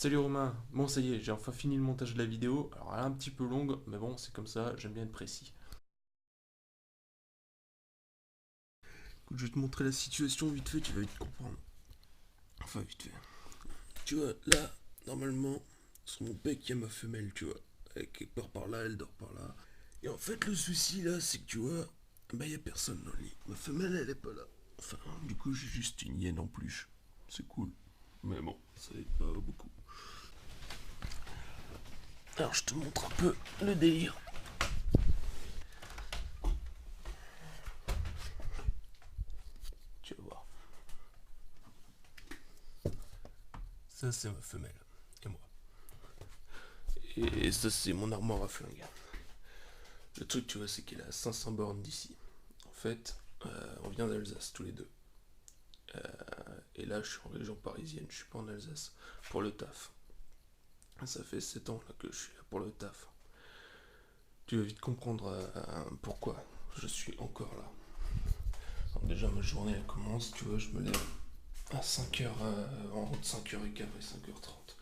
Salut Romain, bon ça y est, j'ai enfin fini le montage de la vidéo, alors elle est un petit peu longue, mais bon c'est comme ça, j'aime bien être précis. Écoute, je vais te montrer la situation vite fait, tu vas vite comprendre. Enfin vite fait. Tu vois, là, normalement, sur mon bec, il y a ma femelle, tu vois. Elle quelque part par là, elle dort par là. Et en fait, le souci là, c'est que tu vois, bah y a personne dans le lit. Ma femelle, elle est pas là. Enfin, du coup, j'ai juste une hyène en peluche. C'est cool. Mais bon, ça aide pas beaucoup. Alors je te montre un peu le délire. Tu vas voir. Ça c'est ma femelle. Et moi. Et ça c'est mon armoire à flingue. Le truc tu vois c'est qu'elle est à 500 bornes d'ici. En fait, on vient d'Alsace tous les deux. Et là je suis en région parisienne, je suis pas en Alsace. Pour le taf. Ça fait 7 ans là, que je suis là pour le taf. Tu vas vite comprendre pourquoi je suis encore là. Alors déjà ma journée elle commence, tu vois, je me lève à 5h, en route 5h15 et 5h30.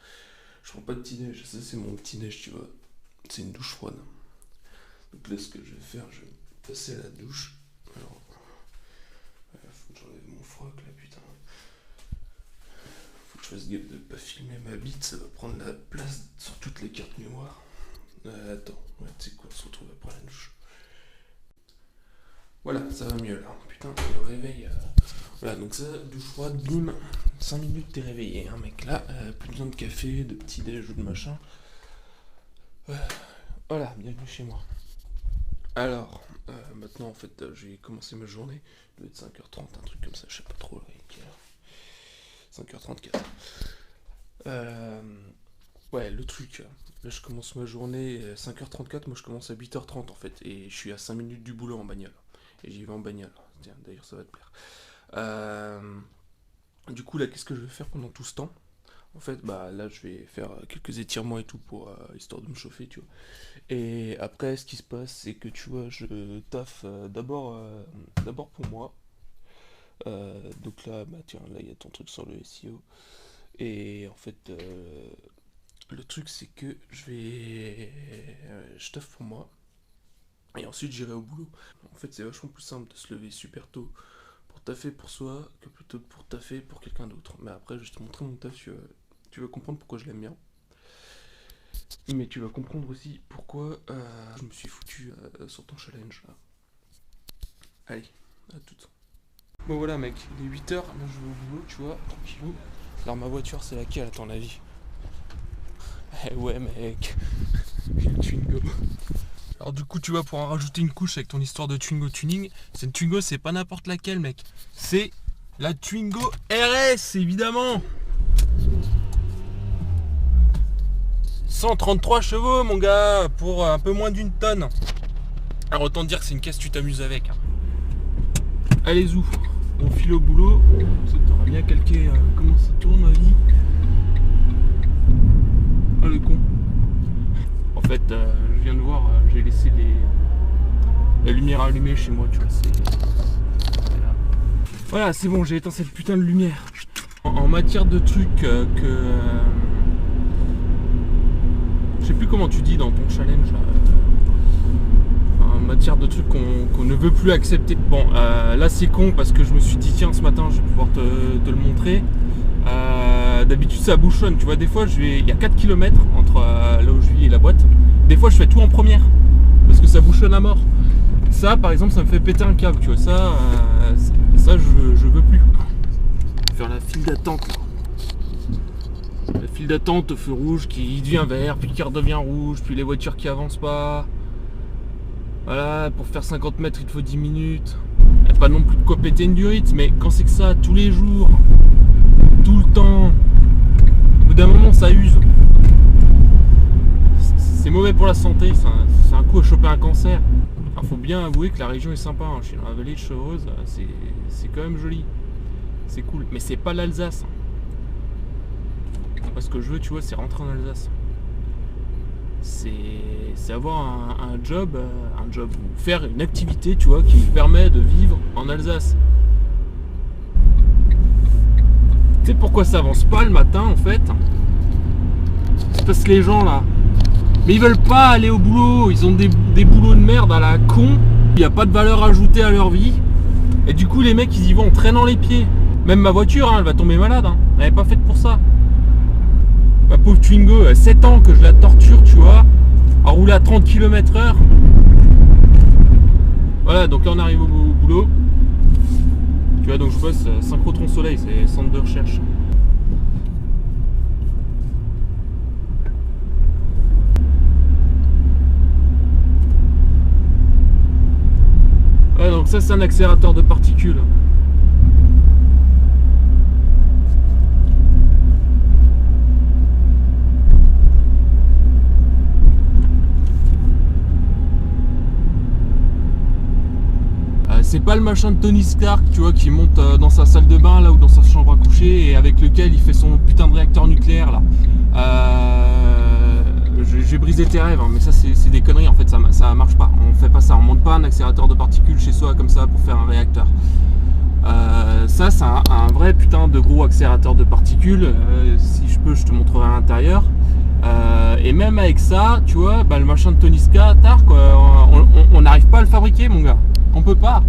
Je prends pas de petit déj, ça c'est mon petit déj, tu vois. C'est une douche froide. Donc là ce que je vais faire, je vais passer à la douche. Alors, faut que j'enlève mon froc là, putain. Faut que je fasse gaffe de pas filmer ma bite, ça va prendre la place sur toutes les cartes mémoire. Attends, ouais, tu sais quoi, on se retrouve après la douche. Voilà, ça va mieux là. Putain, le réveil. Voilà, donc ça, douche froide, bim. 5 minutes, t'es réveillé, hein, mec. Là, plus besoin de café, de petit déj ou de machin. Voilà, bienvenue chez moi. Alors, maintenant, en fait, j'ai commencé ma journée. Il doit être 5h30, un truc comme ça, je sais pas trop. Là, 5h34. Ouais, le truc. Là, je commence ma journée 5h34. Moi, je commence à 8h30 en fait. Et je suis à 5 minutes du boulot en bagnole. Et j'y vais en bagnole. Tiens, d'ailleurs, ça va te plaire. Du coup, là, qu'est-ce que je vais faire pendant tout ce temps? En fait, bah là, je vais faire quelques étirements et tout pour histoire de me chauffer, tu vois. Et après, ce qui se passe, c'est que tu vois, je taffe d'abord pour moi. Donc là, bah tiens, là, il y a ton truc sur le SEO. Et en fait, le truc, c'est que je taffe pour moi. Et ensuite, j'irai au boulot. En fait, c'est vachement plus simple de se lever super tôt pour taffer pour soi que plutôt que pour taffer pour quelqu'un d'autre. Mais après, je vais te montrer mon taf, tu vas comprendre pourquoi je l'aime bien. Mais tu vas comprendre aussi pourquoi je me suis foutu sur ton challenge là. Allez, à toutes. Bon voilà mec, il est 8h, là je vais au boulot, tu vois, tranquillou. Alors ma voiture c'est laquelle à ton avis? Eh ouais mec, j'ai le Twingo. Alors du coup tu vois, pour en rajouter une couche avec ton histoire de Twingo tuning, cette Twingo c'est pas n'importe laquelle mec. C'est la Twingo RS évidemment. 133 chevaux mon gars, pour un peu moins d'une tonne. Alors autant dire que c'est une caisse tu t'amuses avec. Allez zou, on file au boulot. Ça t'aura bien calqué comment ça tourne ma vie. Ah le con. En fait je viens de voir, j'ai laissé la lumière allumée chez moi, tu vois, voilà, c'est bon, j'ai éteint cette putain de lumière. En matière de trucs je sais plus comment tu dis dans ton challenge là. En matière de trucs qu'on ne veut plus accepter. Bon, là c'est con parce que je me suis dit tiens ce matin je vais pouvoir te le montrer. D'habitude ça bouchonne, tu vois, des fois il y a 4 km entre là où je vis et la boîte. Des fois je fais tout en première parce que ça bouchonne à mort. Ça par exemple ça me fait péter un câble, tu vois, ça je veux plus. Faire la file d'attente là. La file d'attente au feu rouge qui devient vert, puis qui redevient rouge, puis les voitures qui avancent pas. Voilà, pour faire 50 mètres il te faut 10 minutes. Y a pas non plus de quoi péter une durite, mais quand c'est que ça, tous les jours, tout le temps, au bout d'un moment ça use. C'est mauvais pour la santé, c'est un coup à choper un cancer. Alors faut bien avouer que la région est sympa, hein. Je suis dans la vallée de Chevreuse, c'est quand même joli. C'est cool, mais c'est pas l'Alsace. Moi ce que je veux, tu vois, c'est rentrer en Alsace. C'est avoir un job, ou faire une activité, tu vois, qui me permet de vivre en Alsace. Tu sais pourquoi ça avance pas le matin en fait? parce que les gens là, mais ils veulent pas aller au boulot, ils ont des boulots de merde à la con, il n'y a pas de valeur ajoutée à leur vie, et du coup les mecs ils y vont en traînant les pieds. Même ma voiture, hein, elle va tomber malade, hein. Elle n'est pas faite pour ça. Ma pauvre Twingo, 7 ans que je la torture, tu vois, à rouler à 30 km/h. Voilà, donc là on arrive au boulot. Tu vois, donc je bosse Synchrotron Soleil, c'est centre de recherche. Ouais, donc ça c'est un accélérateur de particules. C'est pas le machin de Tony Stark, tu vois, qui monte dans sa salle de bain là ou dans sa chambre à coucher et avec lequel il fait son putain de réacteur nucléaire là. J'ai brisé tes rêves, hein, mais ça c'est des conneries en fait, ça marche pas. On fait pas ça, on monte pas un accélérateur de particules chez soi comme ça pour faire un réacteur. Ça c'est un vrai putain de gros accélérateur de particules. Si je peux, je te montrerai à l'intérieur. Et même avec ça, tu vois, bah, le machin de Tony Stark, on n'arrive pas à le fabriquer, mon gars. On peut pas.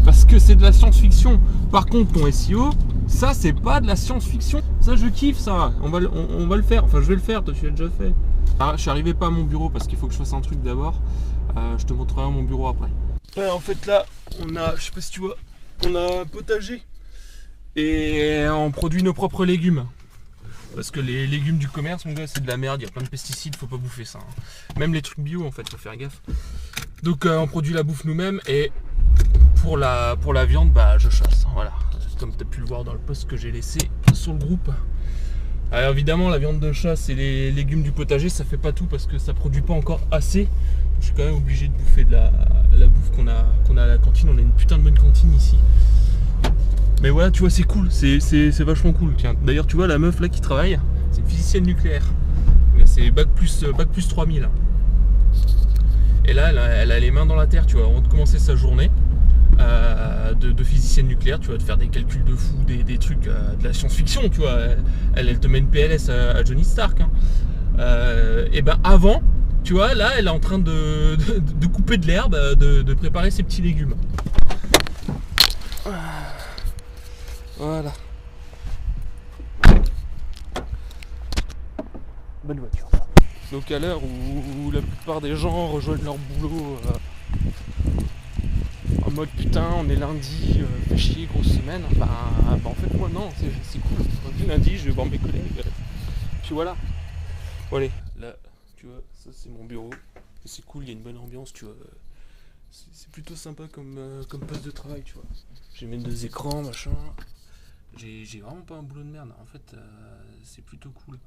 Parce que c'est de la science-fiction. Par contre, ton SEO, ça, c'est pas de la science-fiction. Ça, je kiffe ça. On va le faire. Enfin, je vais le faire. Toi, tu l'as déjà fait. Ah, je suis arrivé pas à mon bureau parce qu'il faut que je fasse un truc d'abord. Je te montrerai mon bureau après. Ouais, en fait, là, on a, je sais pas si tu vois, on a un potager. Et on produit nos propres légumes. Parce que les légumes du commerce, mon gars, c'est de la merde, il y a plein de pesticides, faut pas bouffer ça. Hein. Même les trucs bio, en fait, faut faire gaffe. Donc on produit la bouffe nous-mêmes et pour la viande, bah je chasse. Voilà, comme tu as pu le voir dans le post que j'ai laissé sur le groupe. Alors évidemment, la viande de chasse et les légumes du potager, ça fait pas tout parce que ça produit pas encore assez. Je suis quand même obligé de bouffer de la bouffe qu'on a à la cantine. On a une putain de bonne cantine ici. Mais voilà, tu vois, c'est cool, c'est vachement cool. Tiens, d'ailleurs, tu vois, la meuf là qui travaille, c'est une physicienne nucléaire. C'est bac plus 3000. Et là, elle a les mains dans la terre, tu vois, avant de commencer sa journée de physicienne nucléaire, tu vois, de faire des calculs de fou, des trucs de la science-fiction, tu vois. Elle te met une PLS à Johnny Stark. Hein. Et ben avant, tu vois, là, elle est en train de couper de l'herbe, de préparer ses petits légumes. Voilà. Bonne voiture. Donc à l'heure où la plupart des gens rejoignent leur boulot en mode putain on est lundi, fait chier, grosse semaine, bah en fait moi non, c'est cool. Lundi je vais voir mes collègues. Puis voilà. Bon allez, là tu vois, ça c'est mon bureau. C'est cool, il y a une bonne ambiance, tu vois. C'est plutôt sympa comme poste de travail, tu vois. J'ai mes 2 écrans, machin. J'ai vraiment pas un boulot de merde, en fait c'est plutôt cool.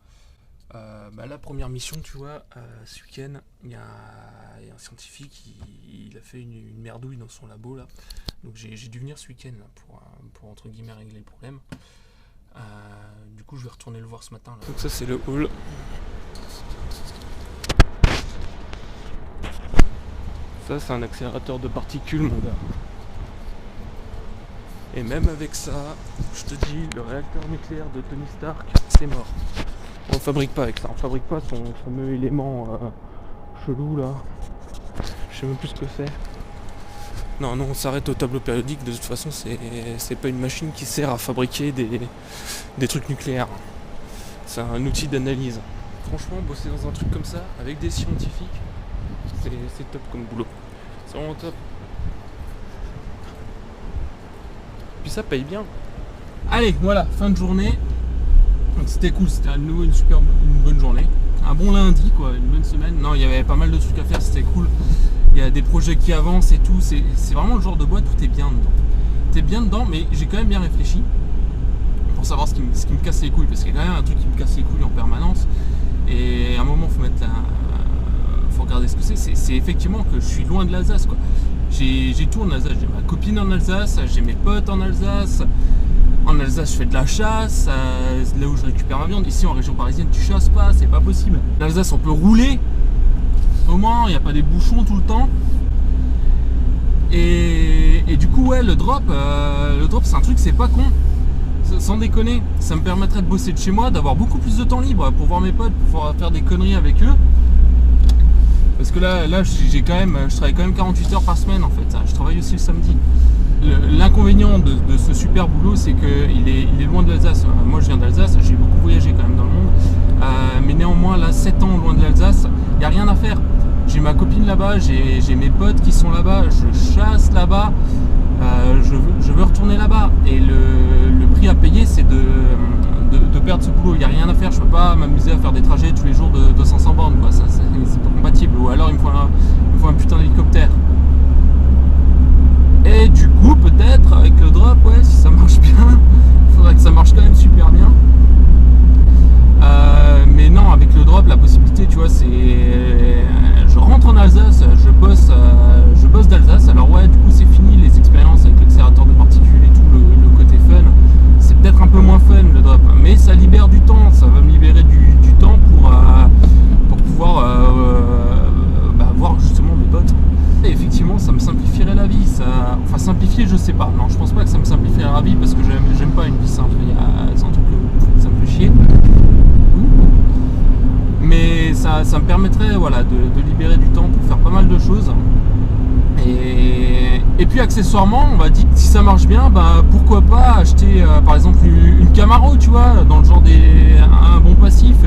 La première mission, tu vois, ce week-end, il y a un scientifique, il a fait une merdouille dans son labo là. Donc j'ai dû venir ce week-end là, pour entre guillemets régler le problème. Du coup je vais retourner le voir ce matin là. Donc ça c'est le hall. Ça c'est un accélérateur de particules, mon gars. Et même avec ça, je te dis, le réacteur nucléaire de Tony Stark, c'est mort. On fabrique pas avec ça, on fabrique pas son fameux élément chelou là. Je sais même plus ce que c'est. Non, on s'arrête au tableau périodique, de toute façon c'est pas une machine qui sert à fabriquer des trucs nucléaires. C'est un outil d'analyse. Franchement, bosser dans un truc comme ça, avec des scientifiques, c'est top comme boulot. C'est vraiment top. Puis ça paye bien. Allez, voilà, fin de journée. Donc c'était cool, c'était à nouveau une bonne journée. Un bon lundi, quoi, une bonne semaine. Non, il y avait pas mal de trucs à faire, c'était cool. Il y a des projets qui avancent et tout. C'est vraiment le genre de boîte où t'es bien dedans. T'es bien dedans, mais j'ai quand même bien réfléchi pour savoir ce qui me casse les couilles. Parce qu'il y a quand même un truc qui me casse les couilles en permanence. Et à un moment, faut regarder ce que c'est. C'est effectivement que je suis loin de l'Alsace, quoi. J'ai tout en Alsace, j'ai ma copine en Alsace, j'ai mes potes en Alsace. En Alsace, je fais de la chasse, là où je récupère ma viande. Ici, en région parisienne, tu chasses pas, c'est pas possible. En Alsace, on peut rouler. Au moins, il n'y a pas des bouchons tout le temps. Et du coup, ouais, le drop, c'est un truc, c'est pas con. sans déconner, ça me permettrait de bosser de chez moi, d'avoir beaucoup plus de temps libre pour voir mes potes, pour pouvoir faire des conneries avec eux. Parce que là je travaille quand même 48 heures par semaine en fait. Je travaille aussi le samedi. L'inconvénient de ce super boulot, c'est qu'il est loin de l'Alsace. Moi je viens d'Alsace, j'ai beaucoup voyagé quand même dans le monde. Mais néanmoins là, 7 ans loin de l'Alsace, il n'y a rien à faire. J'ai ma copine là-bas, j'ai mes potes qui sont là-bas, je chasse là-bas. Je veux retourner là-bas. Et le prix à payer, c'est de perdre ce boulot. Il n'y a rien à faire. Je peux pas m'amuser à faire des trajets tous les jours de 500 bornes. Quoi. Ça, c'est pas compatible. Ou alors il me faut un putain d'hélicoptère. Et du coup, peut-être avec le drop, ouais, si ça marche bien, il faudrait que ça marche quand même super bien. Mais non, avec le drop, la possibilité, tu vois, c'est je rentre en Alsace, je bosse d'Alsace. Alors ouais, du coup, c'est fini les expériences avec l'accélérateur de particules et tout, le côté fun. C'est peut-être un peu moins fun le drop, mais ça libère du temps. Ça va me libérer du temps pour pouvoir voir justement mes potes. Et effectivement, ça me simplifierait la vie. Enfin, simplifier, je sais pas. Non, je pense pas que ça me simplifierait la vie parce que j'aime pas une vie simple. C'est un truc que ça me fait chier. Mais ça me permettrait voilà, de libérer du temps pour faire pas mal de choses. Et puis accessoirement, on va dire que si ça marche bien, bah, pourquoi pas acheter par exemple une Camaro, tu vois, dans le genre un bon passif.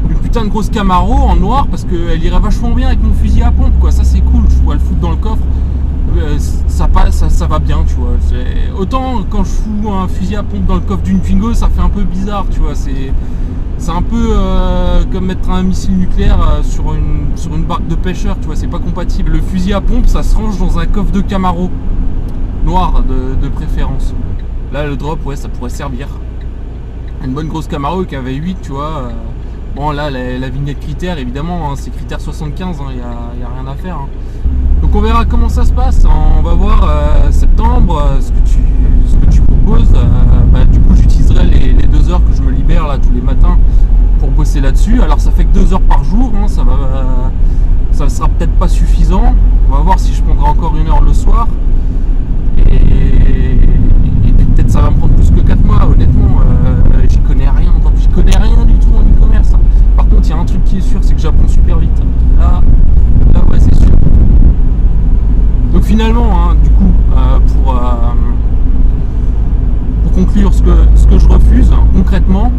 Une putain de grosse Camaro en noir parce qu'elle irait vachement bien avec mon fusil à pompe, quoi. Ça c'est cool, je pourrais le foutre dans le coffre. Ça va bien, tu vois. Autant quand je fous un fusil à pompe dans le coffre d'une Twingo, ça fait un peu bizarre, tu vois. C'est un peu comme mettre un missile nucléaire sur une barque de pêcheur, tu vois, c'est pas compatible. Le fusil à pompe, ça se range dans un coffre de Camaro, noir de préférence. Là, le drop, ouais, ça pourrait servir. Une bonne grosse Camaro qui avait 8, tu vois. Bon, là, la vignette critère, évidemment, hein, c'est critère 75, il n'y a rien à faire. Hein. Donc on verra comment ça se passe. On va voir septembre ce que tu proposes. Du coup, j'utiliserai les 2 heures que je me libère là tous les matins pour bosser là-dessus. Alors ça fait que 2 heures par jour, hein, ça sera peut-être pas suffisant. On va voir si je prendrai encore 1 heure le soir. Et peut-être ça va me prendre plus que 4 mois, honnêtement. J'y connais rien du tout en e-commerce. Par contre, il y a un truc qui est sûr, c'est que j'apprends super vite. Là ouais, c'est sûr. Donc finalement, hein, du coup, pour conclure, ce que je refuse concrètement,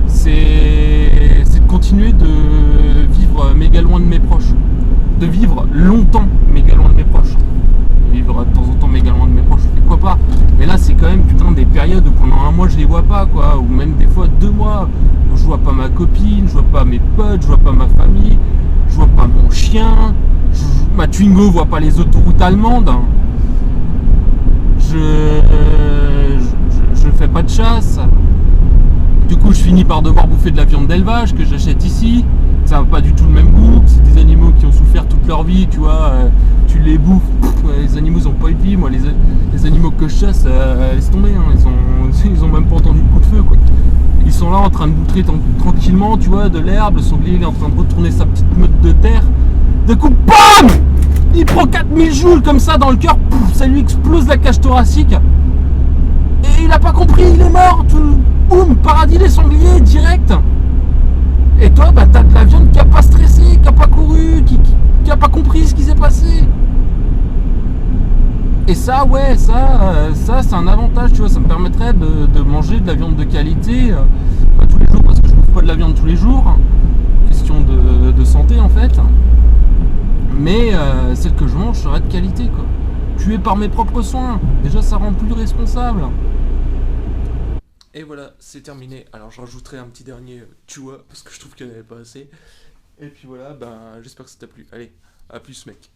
c'est de continuer de vivre méga loin de mes proches. De vivre longtemps méga loin de mes proches. Vivre de temps en temps méga loin de mes proches, pourquoi pas. Mais là, c'est quand même putain des périodes où pendant 1 mois je les vois pas, quoi. Ou même des fois 2 mois où je vois pas ma copine, je vois pas mes potes, je vois pas ma famille, je vois pas mon chien. Ma Twingo voit pas les autoroutes allemandes. Je fais pas de chasse. Du coup, je finis par devoir bouffer de la viande d'élevage que j'achète ici. Ça n'a pas du tout le même goût. C'est des animaux qui ont souffert toute leur vie, tu vois. Tu les bouffes. Les animaux ils ont pas eu de vie. Moi, les animaux que je chasse, laisse tomber. Hein. Ils ont même pas entendu le coup de feu, quoi. Ils sont là en train de bouffer tranquillement, tu vois, de l'herbe. Le sanglier il est en train de retourner sa petite meute de terre. De coup, BAM! Il prend 4000 joules comme ça dans le cœur, ça lui explose la cage thoracique. Et il a pas compris, il est mort. Boum, paradis des sangliers, direct. Et toi, bah, t'as de la viande qui a pas stressé, qui a pas couru, qui a pas compris ce qui s'est passé. Et ça, ouais, ça c'est un avantage, tu vois. Ça me permettrait de manger de la viande de qualité tous les jours, parce que je bouffe pas de la viande tous les jours. Question de santé, en fait. Mais celle que je mange serait de qualité, quoi. Tuée par mes propres soins. Déjà, ça rend plus responsable. Et voilà, c'est terminé. Alors, je rajouterai un petit dernier tu vois, parce que je trouve qu'il n'y en avait pas assez. Et puis voilà, j'espère que ça t'a plu. Allez, à plus, mec.